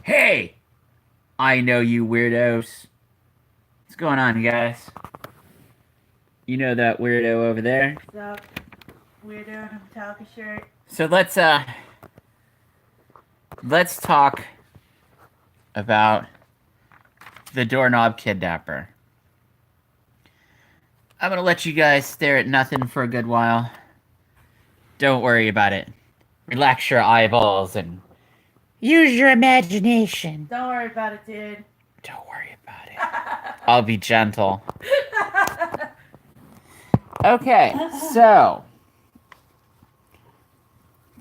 Hey! I know you weirdos. What's going on, guys? You know that weirdo over there? Sup, weirdo in a Metallica shirt. So let's talk about the doorknob kidnapper. I'm gonna let you guys stare at nothing for a good while. Don't worry about it. Relax your eyeballs and use your imagination. Don't worry about it, dude. Don't worry about it. I'll be gentle. Okay, so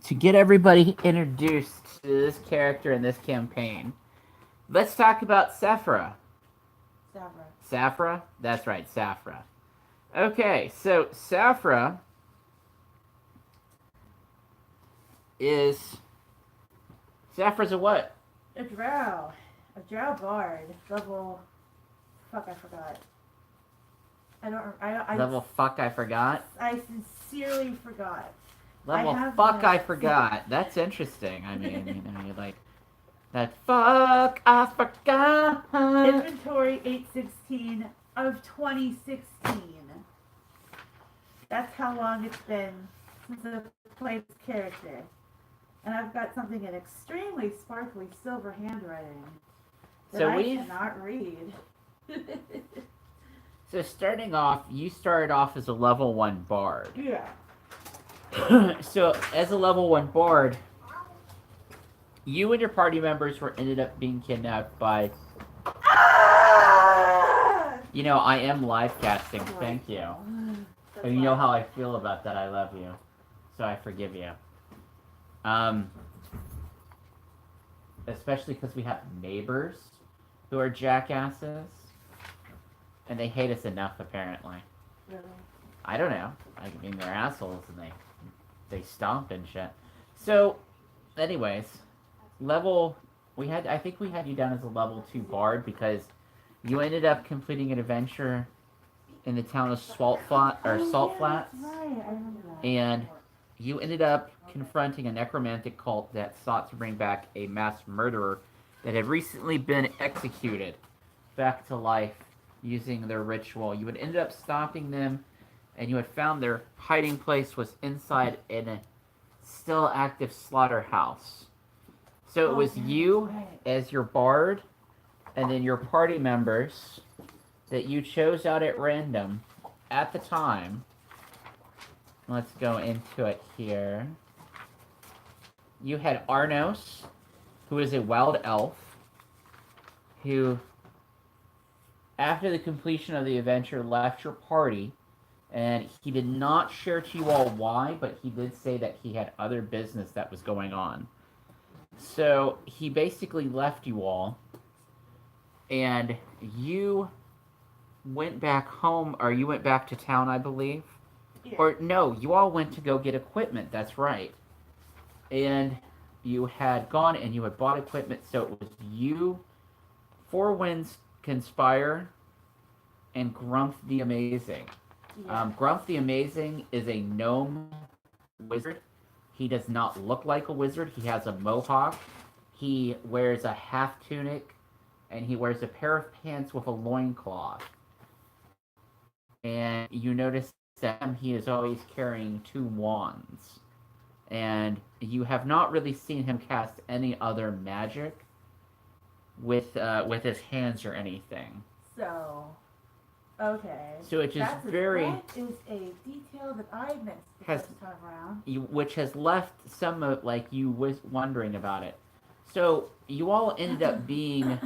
to get everybody introduced to this character in this campaign, let's talk about Sephia. Sabra. Sephia? That's right, Sephia. Okay, so Sephia is... Sephia's a what? A drow. A drow bard. Level... Fuck, I forgot. Level fuck I forgot? I sincerely forgot. Level fuck I forgot. That's interesting. I mean, you know, you're like... That fuck I forgot. Inventory 816 of 2016. That's how long it's been since I've played this character. And I've got something in extremely sparkly silver handwriting that So I we've... cannot read. So starting off, you started off as a level 1 bard. Yeah. So as a level 1 bard, you and your party members ended up being kidnapped by... You know, I am live casting, thank you. And you know how I feel about that, I love you. So I forgive you. Especially because we have neighbors who are jackasses. And they hate us enough, apparently. Really? I don't know. I mean, they're assholes and they stomp and shit. So, anyways, I think we had you down as a level 2 bard because you ended up completing an adventure in the town of Salt Flats. Right, I remember that. And you ended up confronting a necromantic cult that sought to bring back a mass murderer that had recently been executed back to life using their ritual. You had ended up stopping them, and you had found their hiding place was inside in a still active slaughterhouse. So it was you as your bard, and then your party members that you chose out at random at the time. Let's go into it here. You had Arnos, who is a wild elf, who, after the completion of the adventure, left your party, and he did not share to you all why, but he did say that he had other business that was going on. So he basically left you all, and you went back home, or you went back to town, I believe. Yeah. Or no, you all went to go get equipment, that's right. And you had gone and you had bought equipment, so it was you, Four Winds Conspire, and Grumph the Amazing. Yeah. Grumph the Amazing is a gnome wizard. He does not look like a wizard. He has a mohawk. He wears a half tunic, and he wears a pair of pants with a loincloth. And you notice that he is always carrying 2 wands. And you have not really seen him cast any other magic with his hands or anything. So, okay. So it just That is a detail that I missed the first time around. Which has left some of, like, you was wondering about it. So you all ended up being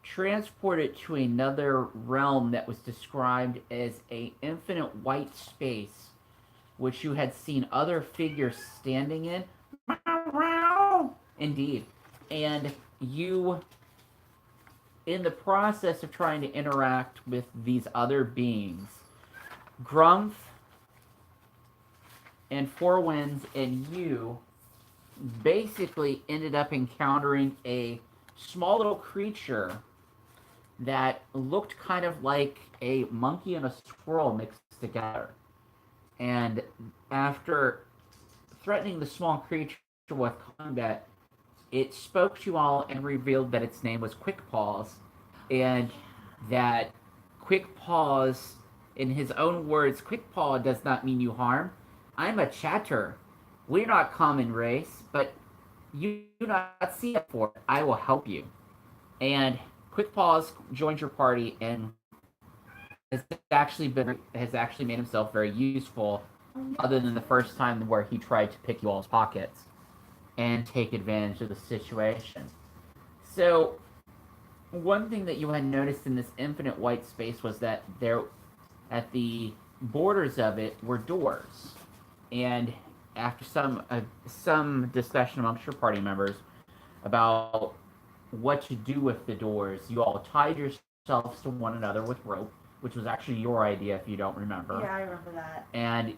transported to another realm that was described as a infinite white space, which you had seen other figures standing in. Indeed. And you, in the process of trying to interact with these other beings, Grumph and Four Winds and you basically ended up encountering a small little creature that looked kind of like a monkey and a squirrel mixed together. And after threatening the small creature with combat, it spoke to you all and revealed that its name was Quick Paws, and that Quick Paws, in his own words, Quick Paw does not mean you harm. I'm a chatter. We're not common race, but you do not see it for it. I will help you. And Quick Paws joins your party and has actually made himself very useful, other than the first time where he tried to pick you all's pockets and take advantage of the situation. So, one thing that you had noticed in this infinite white space was that there, at the borders of it, were doors. And after some discussion amongst your party members about what to do with the doors, you all tied yourselves to one another with rope, which was actually your idea if you don't remember. Yeah, I remember that. And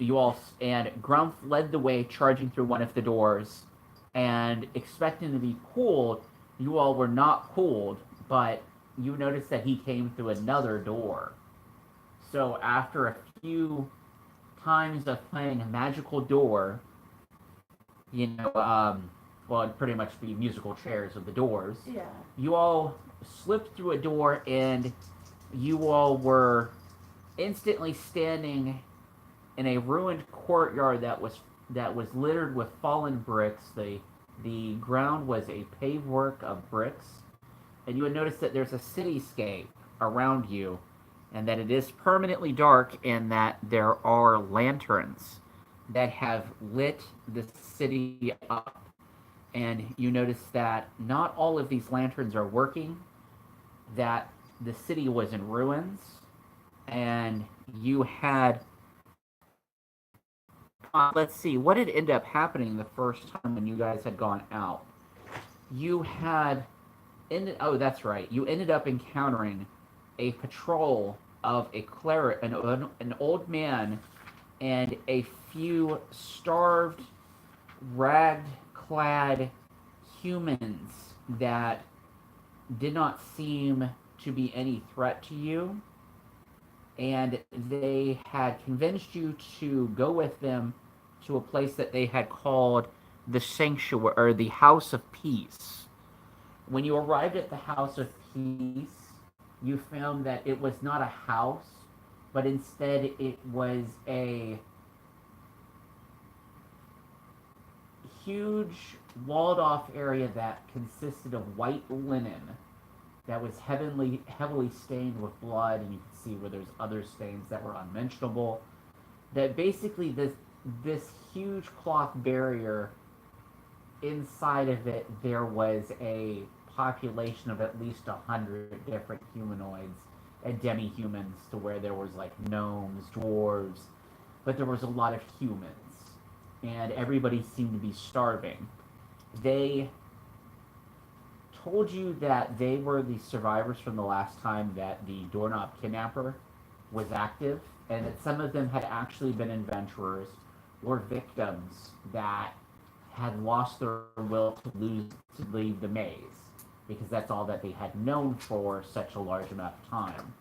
Grumph led the way, charging through one of the doors, and expecting to be pulled. You all were not pulled, but you noticed that he came through another door. So after a few times of playing a magical door, well, it'd pretty much be musical chairs with the doors. Yeah. You all slipped through a door, and you all were instantly standing in a ruined courtyard that was littered with fallen bricks. The ground was a pavework of bricks, and you would notice that there's a cityscape around you, and that it is permanently dark, and that there are lanterns that have lit the city up. And you notice that not all of these lanterns are working, that the city was in ruins, and you had... let's see, what had ended up happening the first time when you guys had gone out? You had that's right. You ended up encountering a patrol of a cleric, an old man, and a few starved, ragged-clad humans that did not seem to be any threat to you. And they had convinced you to go with them to a place that they had called the Sanctuary, or the House of Peace. When you arrived at the House of Peace, you found that it was not a house, but instead it was a huge walled-off area that consisted of white linen that was heavily stained with blood, and you could see where there's other stains that were unmentionable. That basically this huge cloth barrier, inside of it there was a population of at least 100 different humanoids and demi-humans, to where there was like gnomes, dwarves, but there was a lot of humans, and everybody seemed to be starving. They told you that they were the survivors from the last time that the doorknob kidnapper was active, and that some of them had actually been adventurers or victims that had lost their will to leave the maze, because that's all that they had known for such a large amount of time.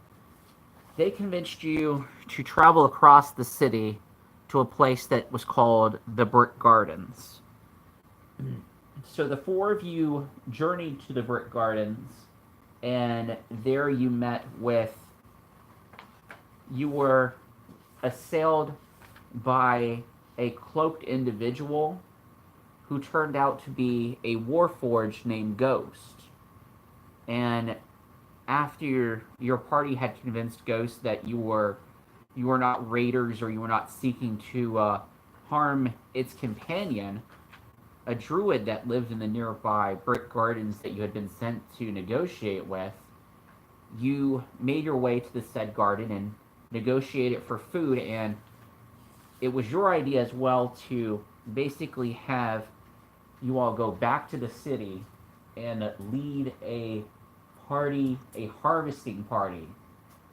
They convinced you to travel across the city to a place that was called the Brick Gardens. So the four of you journeyed to the Brick Gardens, and there you were assailed by a cloaked individual who turned out to be a warforged named Ghost. And after your party had convinced Ghost that you were not raiders, or you were not seeking to harm its companion, a druid that lived in the nearby Brick Gardens that you had been sent to negotiate with, you made your way to the said garden and negotiated for food, and it was your idea as well to basically have you all go back to the city and lead a harvesting party,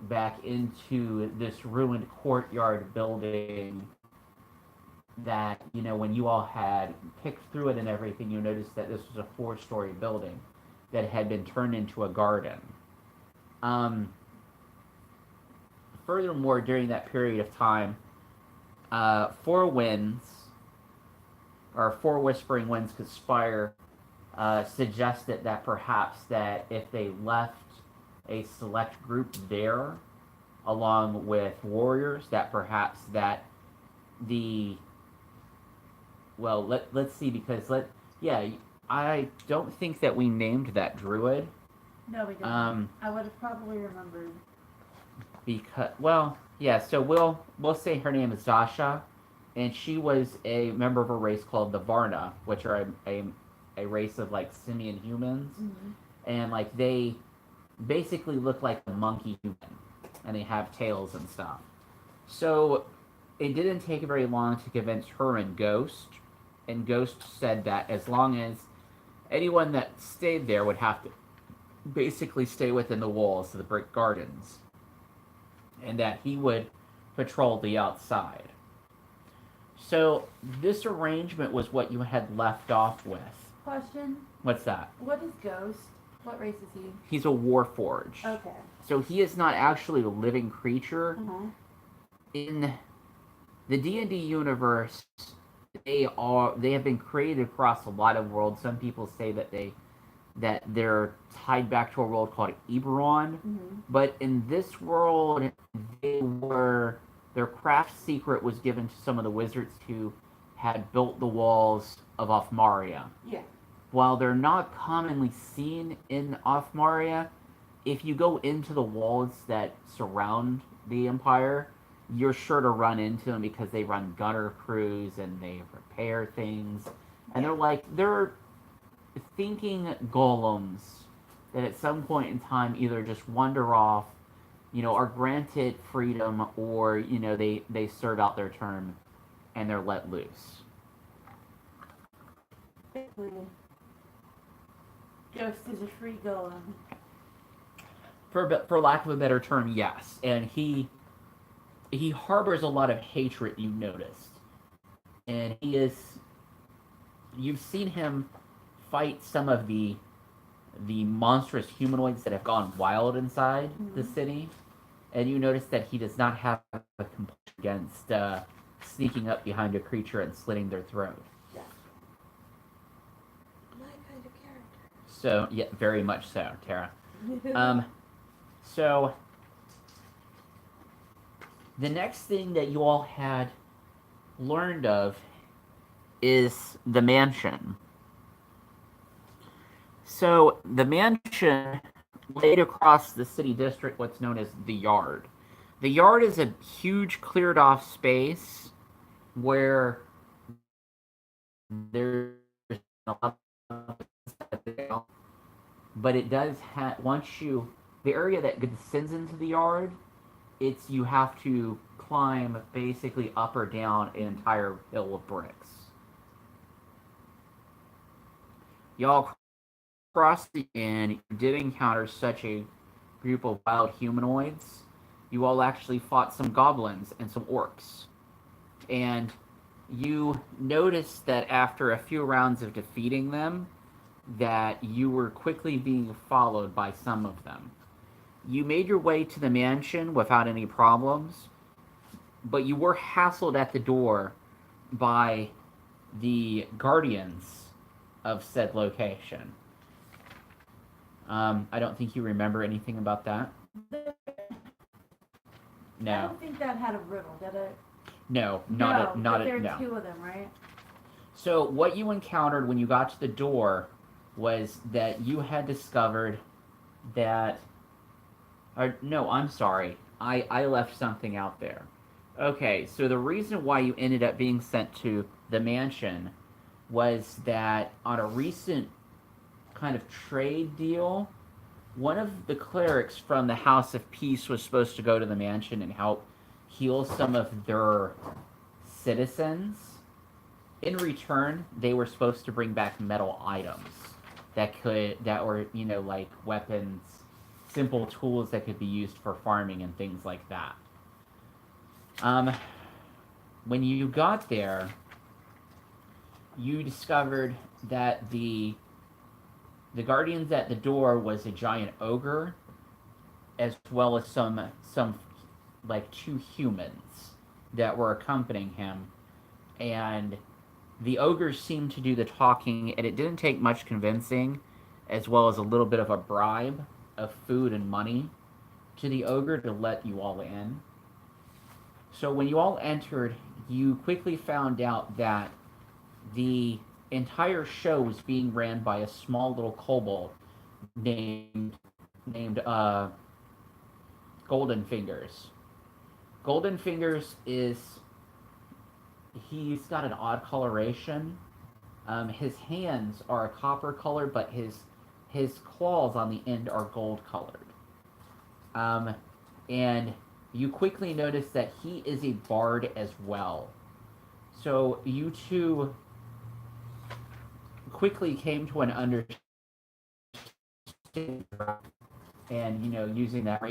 back into this ruined courtyard building that, when you all had picked through it and everything, you noticed that this was a 4-story building that had been turned into a garden. Furthermore, during that period of time, 4 whispering winds conspire suggested that perhaps that if they left a select group there, along with warriors, that perhaps that the well, let's see, because yeah, I don't think that we named that druid. No, we didn't. I would have probably remembered. Because yeah, so we'll say her name is Dasha, and she was a member of a race called the Varna, which are a race of like simian humans, Mm-hmm. and like they basically look like a monkey human, and they have tails and stuff. So it didn't take very long to convince her and Ghost, and Ghost said that as long as anyone that stayed there would have to basically stay within the walls of the brick gardens, and that he would patrol the outside. So this arrangement was what you had left off with. Question. What's that? What is Ghost? What race is he? He's a warforged. Okay. So he is not actually a living creature. Uh-huh. In the D&D universe, they have been created across a lot of worlds. Some people say that they're tied back to a world called Eberron. Mm-hmm. But in this world, their craft secret was given to some of the wizards who had built the walls of Offmaria. Yeah. While they're not commonly seen in Offmaria, if you go into the walls that surround the Empire, you're sure to run into them because they run gunner crews and they repair things. And they're thinking golems that at some point in time either just wander off, are granted freedom, or, they serve out their term and they're let loose. Basically, Ghost is a free golem. For lack of a better term, yes. And he harbors a lot of hatred, you noticed. And you've seen him fight some of the monstrous humanoids that have gone wild inside the city. And you notice that he does not have a compulsion against sneaking up behind a creature and slitting their throat. Yeah. My kind of character. So, yeah, very much so, Tara. So, the next thing that you all had learned of is the mansion. So, the mansion laid across the city district, what's known as the Yard. The Yard is a huge cleared off space where there's a lot of, but it does have, the area that descends into the Yard, you have to climb basically up or down an entire hill of bricks. Y'all crossed and you did encounter such a group of wild humanoids. You all actually fought some goblins and some orcs. And you noticed that after a few rounds of defeating them, that you were quickly being followed by some of them. You made your way to the mansion without any problems, but you were hassled at the door by the guardians of said location. I don't think you remember anything about that. No. I don't think that had a riddle, did it? No, There no. are two of them, right? So what you encountered when you got to the door was that you had discovered that... no, I'm sorry. I left something out there. Okay, so the reason why you ended up being sent to the mansion was that on a recent kind of trade deal, one of the clerics from the House of Peace was supposed to go to the mansion and help heal some of their citizens. In return, they were supposed to bring back metal items that were, like weapons, simple tools that could be used for farming and things like that. When you got there, you discovered that the guardians at the door was a giant ogre, as well as some like two humans that were accompanying him, and The ogres seemed to do the talking, and it didn't take much convincing, as well as a little bit of a bribe of food and money to the ogre to let you all in. So when you all entered, you quickly found out that the entire show was being ran by a small little kobold named Golden Fingers. Golden Fingers is he's got an odd coloration. His hands are a copper color, but his claws on the end are gold colored. Um, and you quickly notice that he is a bard as well. So you two quickly came to an understanding, and using that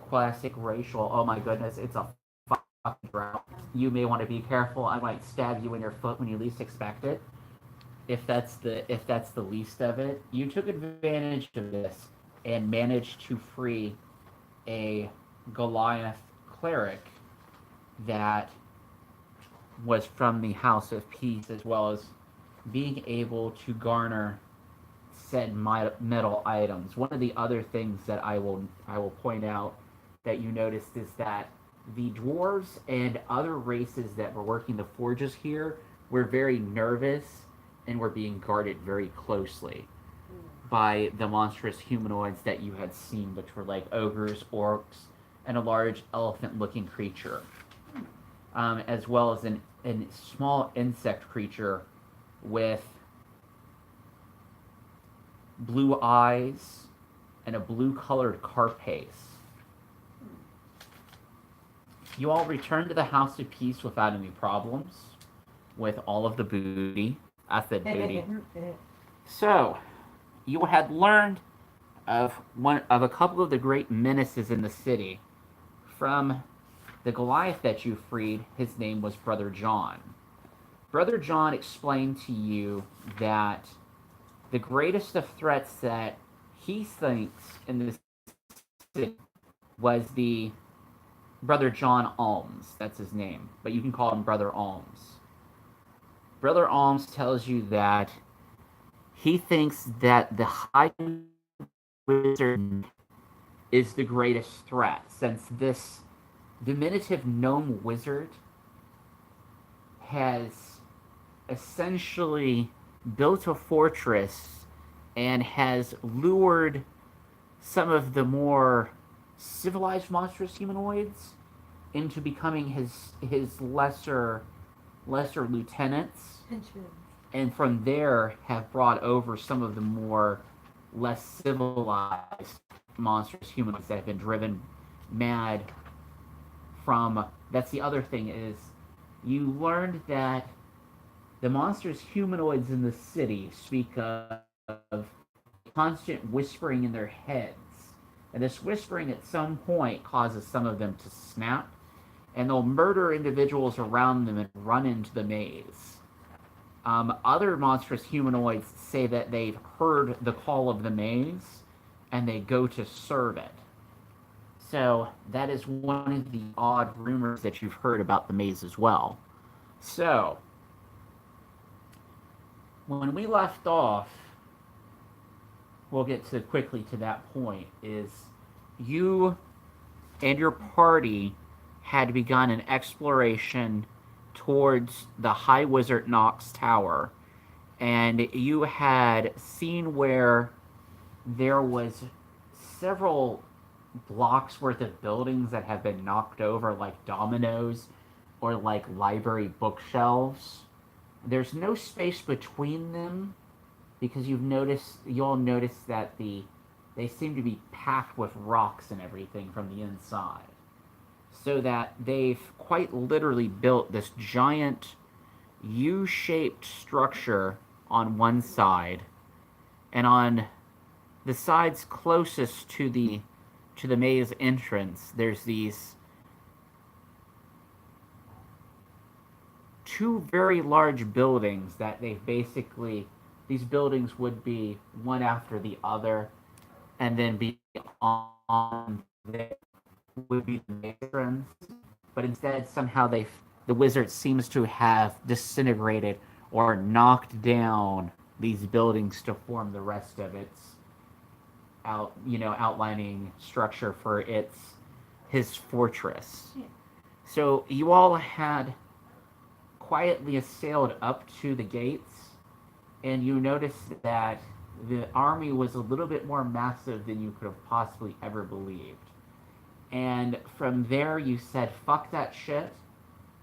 classic racial. Oh my goodness, it's a fucking drought. You may want to be careful. I might stab you in your foot when you least expect it. If that's the least of it, you took advantage of this and managed to free a Goliath cleric that was from the House of Peace, as well as being able to garner said metal items. One of the other things that I will point out that you noticed is that the dwarves and other races that were working the forges here were very nervous and were being guarded very closely by the monstrous humanoids that you had seen, which were like ogres, orcs, and a large elephant-looking creature, as well as a small insect creature with blue eyes and a blue-colored carapace. You all returned to the House of Peace without any problems, with all of the booty. I said booty. So, you had learned of a couple of the great menaces in the city. From the Goliath that you freed, his name was Brother John. Brother John explained to you that the greatest of threats that he thinks in this city was the Brother John Alms. That's his name, but you can call him Brother Alms. Brother Alms tells you that he thinks that the High Wizard is the greatest threat, since this diminutive gnome wizard has essentially built a fortress and has lured some of the more civilized monstrous humanoids into becoming his lesser lieutenants, and from there have brought over some of the more less civilized monstrous humanoids that have been driven mad from. That's the other thing, is you learned that the monstrous humanoids in the city speak of constant whispering in their heads, and this whispering at some point causes some of them to snap, and they'll murder individuals around them and run into the maze. Other monstrous humanoids say that they've heard the call of the maze, and they go to serve it. So that is one of the odd rumors that you've heard about the maze as well. So, when we left off, we'll get quickly to that point, is you and your party had begun an exploration towards the High Wizard Nox Tower, and you had seen where there was several blocks worth of buildings that have been knocked over, like dominoes or like library bookshelves. There's no space between them because you'll notice that they seem to be packed with rocks and everything from the inside. So that they've quite literally built this giant U-shaped structure on one side, and on the sides closest to the maze entrance, there's these two very large buildings that these buildings would be one after the other, and then beyond there would be the entrance, but instead somehow the wizard seems to have disintegrated or knocked down these buildings to form the rest of its outlining structure for his fortress. Yeah. So you all had quietly sailed up to the gates, and you noticed that the army was a little bit more massive than you could have possibly ever believed. And from there, you said, fuck that shit,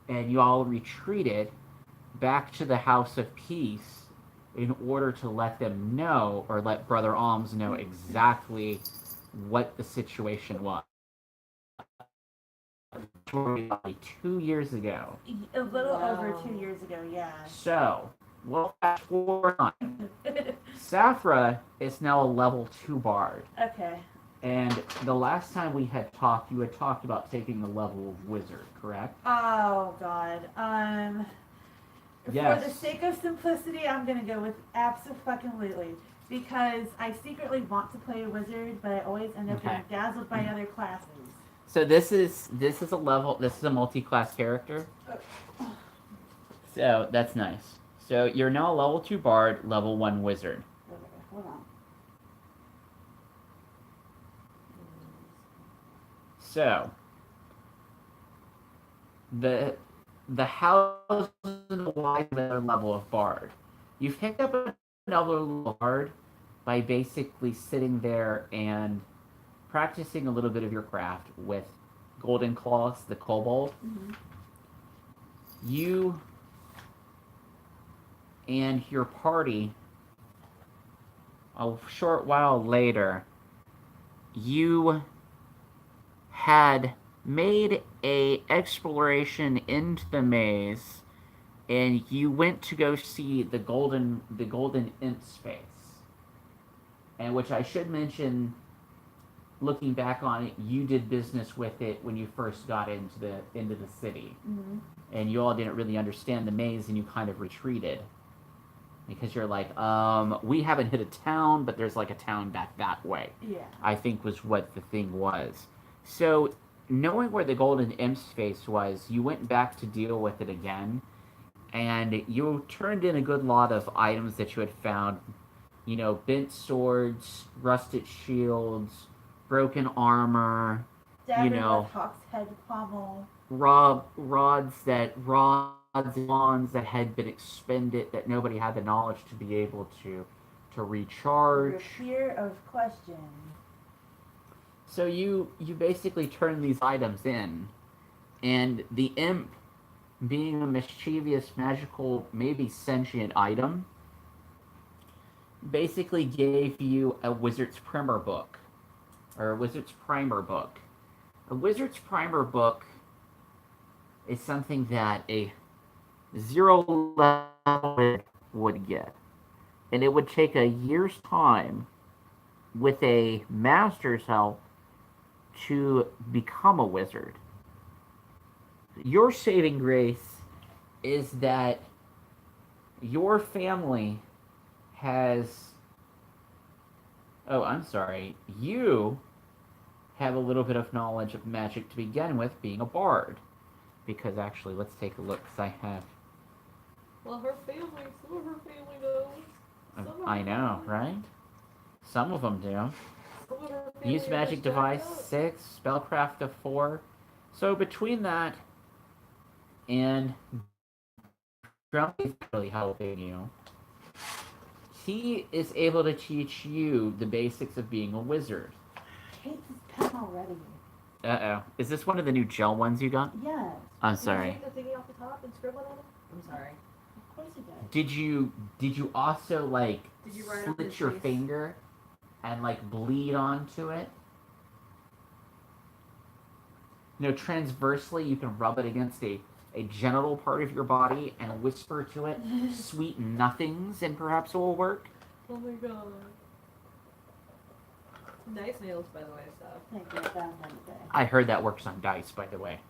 and you all retreated back to the House of Peace in order to let them know, or let Brother Alms know exactly what the situation was. 2 years ago. A little over 2 years ago, yeah. So, we'll fast forward on. Saphra is now a level 2 bard. Okay. And the last time we had talked, you had talked about taking the level of wizard, correct? Oh God. Yes. For the sake of simplicity, I'm gonna go with abso-fucking-lutely. Because I secretly want to play a wizard, but I always end up being dazzled by other classes. So this is a multi-class character. So that's nice. So you're now a level 2 bard, level 1 wizard. Okay, hold on. So the house and the wide level of bard. You've picked up another level of bard by basically sitting there and practicing a little bit of your craft with Golden Claws, the kobold. Mm-hmm. You and your party, a short while later, you had made a exploration into the maze, and you went to go see the golden imp space, and which I should mention, looking back on it, you did business with it when you first got into the city. Mm-hmm. And you all didn't really understand the maze, and you kind of retreated because you're like, we haven't hit a town, but there's like a town back that way. Yeah. I think was what the thing was. So knowing where the golden imp space was, you went back to deal with it again, and you turned in a good lot of items that you had found. Bent swords, rusted shields, broken armor, Dagger with hawk's head pommel. rods and wands that had been expended, that nobody had the knowledge to be able to recharge. Your fear of question. So you basically turn these items in, and the imp, being a mischievous, magical, maybe sentient item, basically gave you a wizard's primer book, or a wizard's primer book. A wizard's primer book is something that a 0 level would get, and it would take a year's time with a master's help to become a wizard. Your saving grace is that your family has... Oh, I'm sorry. You have a little bit of knowledge of magic to begin with, being a bard. Because actually, let's take a look, because I have... Well, some of her family knows. I know, right? Some of them do. Use magic device 6, spellcraft of 4. So between that and Grumpy's really helping you, he is able to teach you the basics of being a wizard. I hate this pen already. Uh-oh. Is this one of the new gel ones you got? Yes. I'm sorry. Did you take the thingy off the top and scribble on it? I'm sorry. Of course it does. Did you also, like, Did you write on slit his your face? finger and, like, bleed onto it? Transversely, you can rub it against a genital part of your body and whisper to it sweet nothings, and perhaps it will work. Oh my god. Nice nails, by the way, so. Thank you, I found them today. I heard that works on dice, by the way.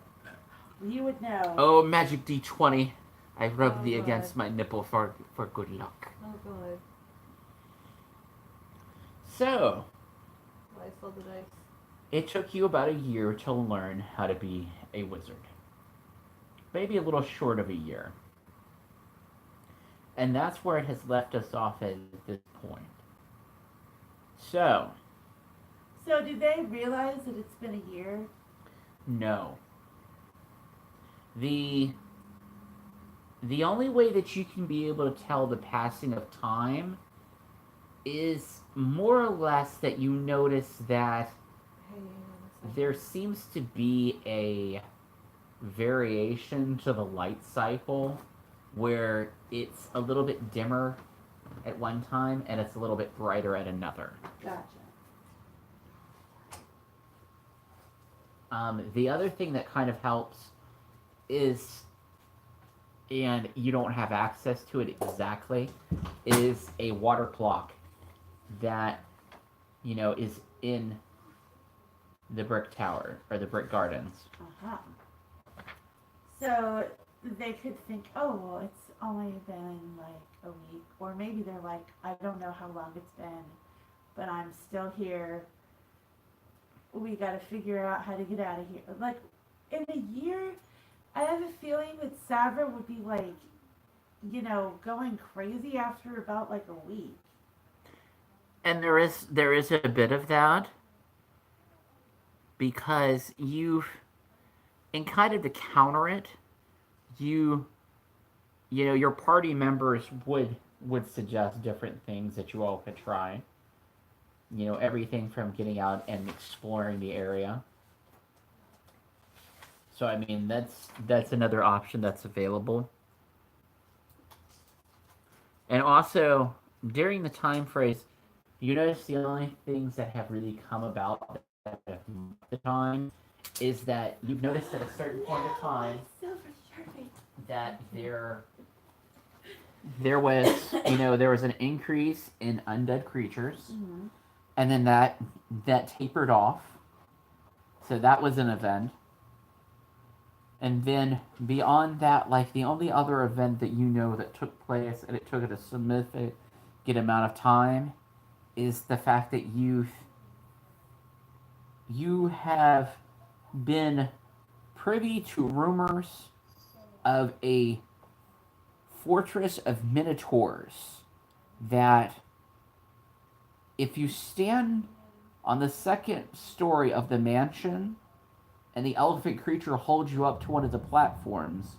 You would know. Oh, magic D20. I rubbed Oh, thee God. against my nipple for good luck. Oh god. So, I saw the dice. it took you about a year to learn how to be a wizard. maybe a little short of a year. And that's where it has left us off at this point. So, So do they realize that it's been a year? no. The only way that you can be able to tell the passing of time is more or less that you notice that there seems to be a variation to the light cycle where it's a little bit dimmer at one time and it's a little bit brighter at another. Gotcha. The other thing that kind of helps is, and you don't have access to it exactly, is a water clock that, is in the brick tower or the brick gardens. Uh-huh. So they could think, oh, well, it's only been like a week. Or maybe they're like, I don't know how long it's been, but I'm still here. We got to figure out how to get out of here. Like, in a year, I have a feeling that Savra would be like, going crazy after about like a week. And there is a bit of that because and kind of to counter it, your party members would suggest different things that you all could try. Everything from getting out and exploring the area. So I mean, that's another option that's available. And also, during the time phrase, you notice the only things that have really come about at the time is that you've noticed at a certain point of time that there was an increase in undead creatures, Mm-hmm. and then that tapered off. So that was an event. And then beyond that, like the only other event that that took place and it took it a significant amount of time is the fact that you have been privy to rumors of a fortress of minotaurs that if you stand on the second story of the mansion and the elephant creature holds you up to one of the platforms,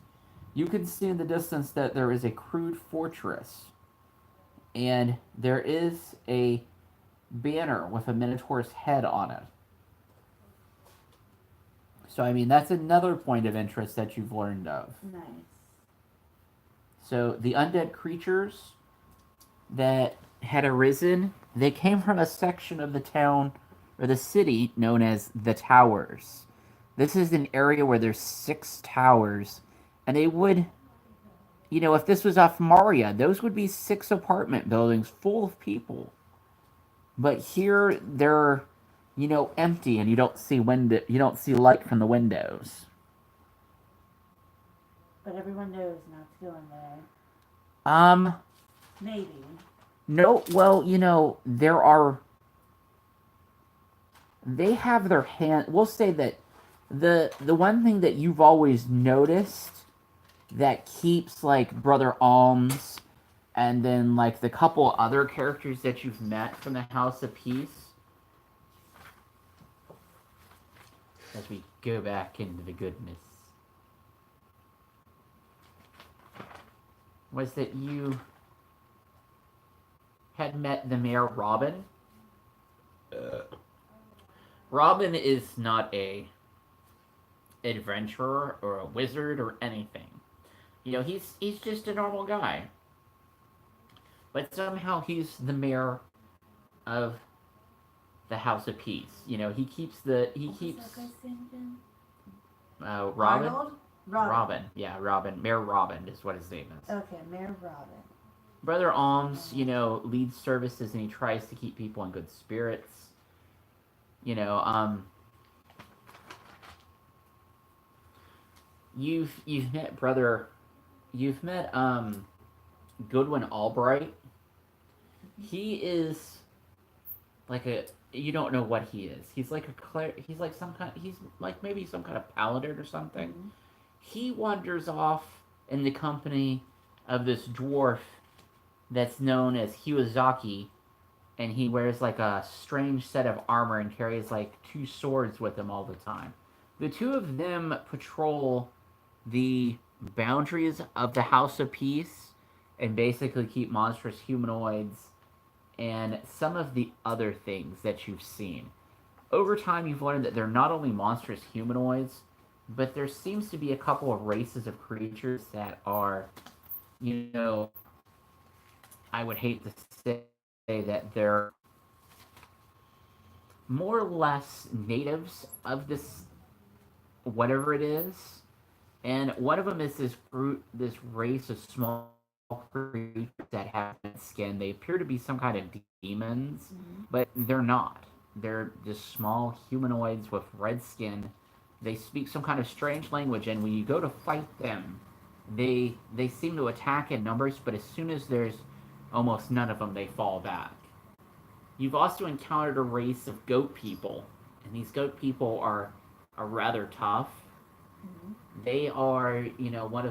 you can see in the distance that there is a crude fortress. And there is a banner with a minotaur's head on it. So, I mean, that's another point of interest that you've learned of. Nice. So, the undead creatures that had arisen, they came from a section of the town, or the city, known as the Towers. This is an area where there's 6 towers, and they would, if this was off Maria, those would be 6 apartment buildings full of people. But here, they're, empty, and you don't see light from the windows. But everyone knows not to go in there. Maybe. No, well, they have their hand. We'll say that the one thing that you've always noticed that keeps like Brother Alms and then like the couple other characters that you've met from the House of Peace, as we go back into the goodness, was that you had met the Mayor Robin. Robin is not a adventurer or a wizard or anything. He's just a normal guy. But somehow he's the mayor of the House of Peace. He keeps Robin? Arnold? Robin. Yeah, Robin. Mayor Robin is what his name is. Okay, Mayor Robin. Brother Alms, leads services and he tries to keep people in good spirits. You've met Goodwin Albright. He is like you don't know what he is. He's like he's like maybe some kind of paladin or something. Mm-hmm. he wanders off in the company of this dwarf that's known as Hiwazaki, and he wears like a strange set of armor and carries like two swords with him all the time. The two of them patrol the boundaries of the House of Peace and basically keep monstrous humanoids and some of the other things that you've seen. Over time, you've learned that they're not only monstrous humanoids, but there seems to be a couple of races of creatures that are, you know, I would hate to say that they're more or less natives of this, whatever it is. And one of them is this race of small creatures that have skin. They appear to be some kind of demons, but they're not. They're just small humanoids with red skin. They speak some kind of strange language, and when you go to fight them, they seem to attack in numbers, but as soon as there's almost none of them, they fall back. You've also encountered a race of goat people, and these goat people are rather tough. They are, one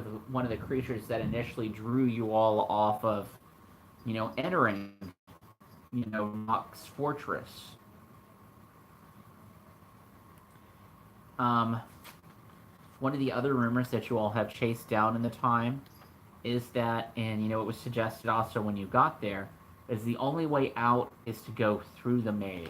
of the creatures that initially drew you all off of, entering, Nox's fortress. One of the other rumors that you all have chased down in the time is that, and it was suggested also when you got there, is the only way out is to go through the maze.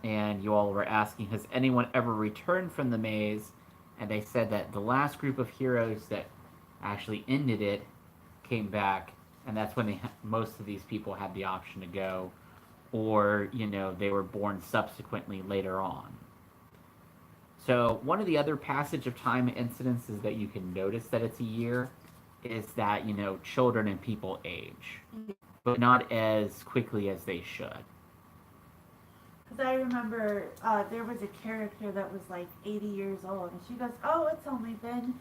And you all were asking, has anyone ever returned from the maze? And they said that the last group of heroes that actually ended it came back, and that's when most of these people had the option to go, or, they were born subsequently later on. So one of the other passage of time incidences that you can notice that it's a year is that, children and people age, but not as quickly as they should. Because I remember there was a character that was like 80 years old, and she goes, "Oh, it's only been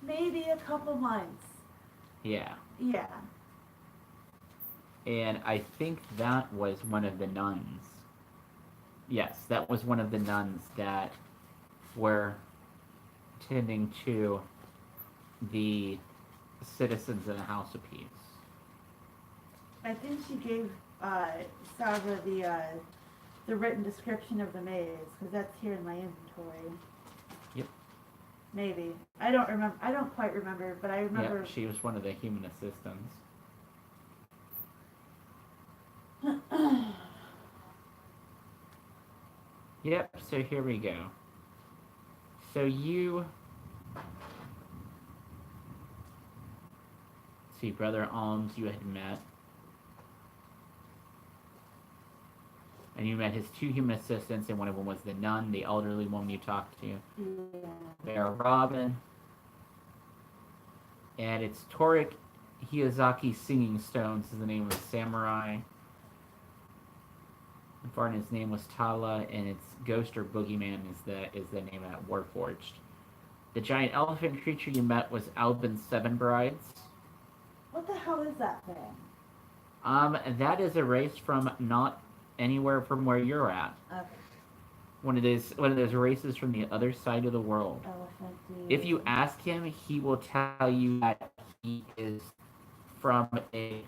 maybe a couple months." Yeah. Yeah. And I think that was one of the nuns. Yes, that was one of the nuns that were tending to the citizens in the House of Peace. I think she gave Sava the written description of the maze, because that's here in my inventory. Yep. Maybe. I don't remember. I don't quite remember, but I remember. Yeah, she was one of the human assistants. Yep, so here we go. So you... see, Brother Alms you had met. And you met his two human assistants, and one of them was the nun, the elderly woman you talked to. Yeah. They are Robin. And it's Torik Hiyazaki Singing Stones is the name of the samurai. Varna's name was Tala, and its Ghost or Boogeyman is the name of that Warforged. The giant elephant creature you met was Albin's Seven Brides. What the hell is that thing? That is a race from not anywhere from where you're at. Okay. One of those races from the other side of the world. Elephant dude. If you ask him, he will tell you that he is from a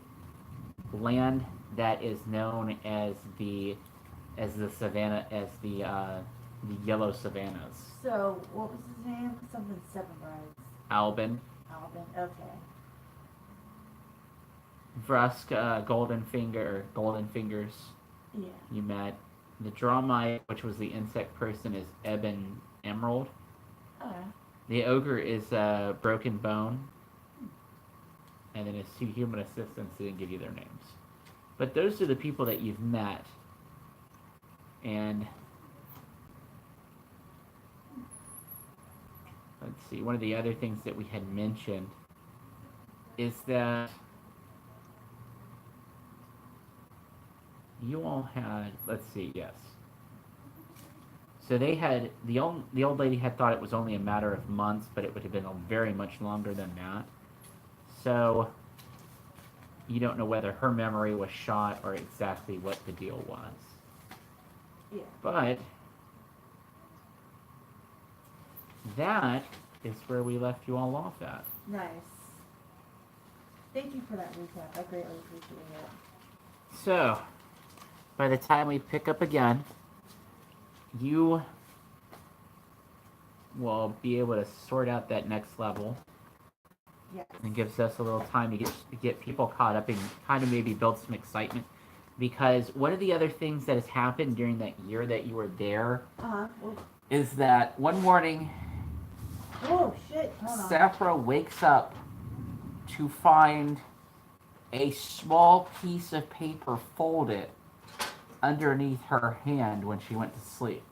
land that is known as the savannah, as the yellow savannas. So, what was his name? Something Seven Brides. Albin. Albin. Okay. Vrask, Golden Fingers. Yeah. You met. The Dramite, which was the insect person, is Ebon Emerald. Okay. The ogre is Broken Bone. And then his two human assistants didn't give you their names. But those are the people that you've met. And let's see, one of the other things that we had mentioned is that you all had, let's see, yes. So they had, the old lady had thought it was only a matter of months, but it would have been very much longer than that. So you don't know whether her memory was shot or exactly what the deal was. Yeah. But that is where we left you all off at. Nice. Thank you for that recap. I greatly appreciate it. So, by the time we pick up again, you will be able to sort out that next level. Yes. And gives us a little time to get people caught up and kind of maybe build some excitement. Because one of the other things that has happened during that year that you were there Well, is that one morning, oh shit! Hold on. Sephia wakes up to find a small piece of paper folded underneath her hand when she went to sleep.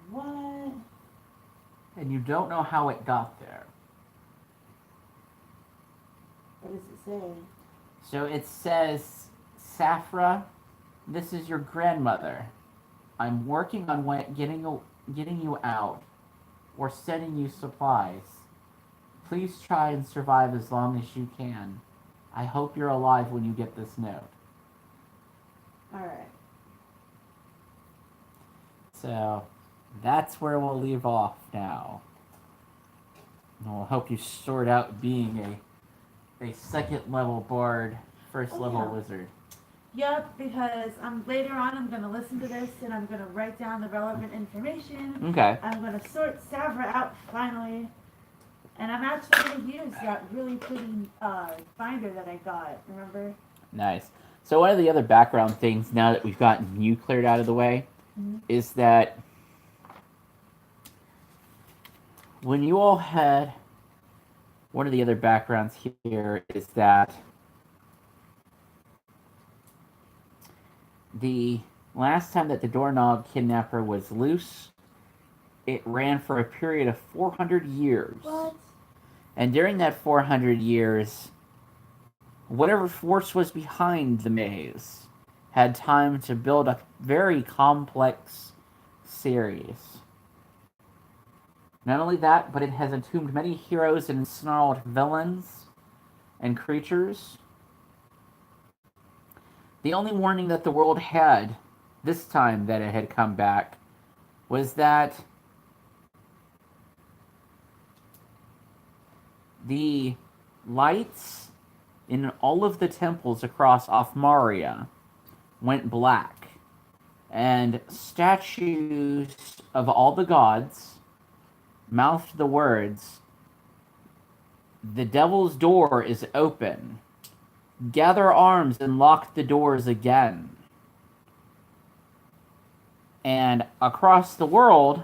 What? And you don't know how it got there. What does it say? So it says, Sephia, this is your grandmother. I'm working on getting you out or sending you supplies. Please try and survive as long as you can. I hope you're alive when you get this note. Alright. So that's where we'll leave off now. And we'll help you sort out being a second level bard, first level wizard. Yep, because later on I'm going to listen to this and I'm going to write down the relevant information. Okay. I'm going to sort Sephia out finally. And I'm actually going to use that really pretty binder that I got, remember? Nice. So one of the other background things, now that we've gotten you cleared out of the way, is that when you all had... One of the other backgrounds here is that the last time that the doorknob kidnapper was loose, it ran for a period of 400 years. What? And during that 400 years, whatever force was behind the maze had time to build a very complex series. Not only that, but it has entombed many heroes and ensnarled villains and creatures. The only warning that the world had, this time that it had come back, was that the lights in all of the temples across Ophmaria went black, and statues of all the gods mouthed the words, "The devil's door is open. Gather arms and lock the doors again." And across the world,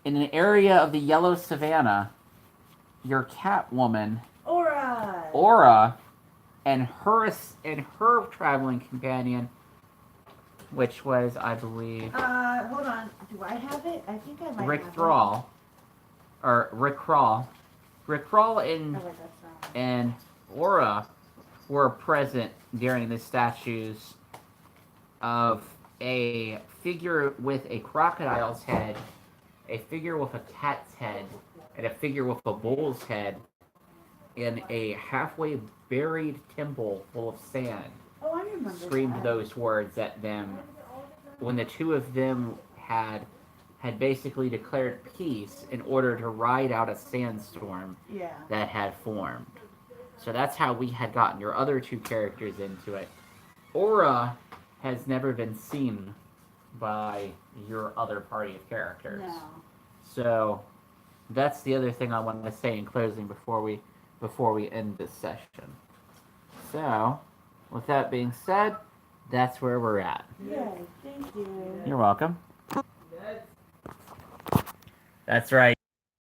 in an area of the Yellow Savannah, your Catwoman, Aura, and her traveling companion, which was, I believe, hold on. Do I have it? I think I might Rick have Thrall, or Rick Crawl. Rick Crawl it. Oh, wait, that's wrong. and Aura were present during the statues of a figure with a crocodile's head, a figure with a cat's head, and a figure with a bull's head in a halfway buried temple full of sand. Oh, I remember Screamed that. those words at them when the two of them had basically declared peace in order to ride out a sandstorm that had formed. So that's how we had gotten your other two characters into it. Aura has never been seen by your other party of characters. No. So that's the other thing I wanted to say in closing before we end this session. So, with that being said, that's where we're at. Yay, thank you. You're welcome. That's right.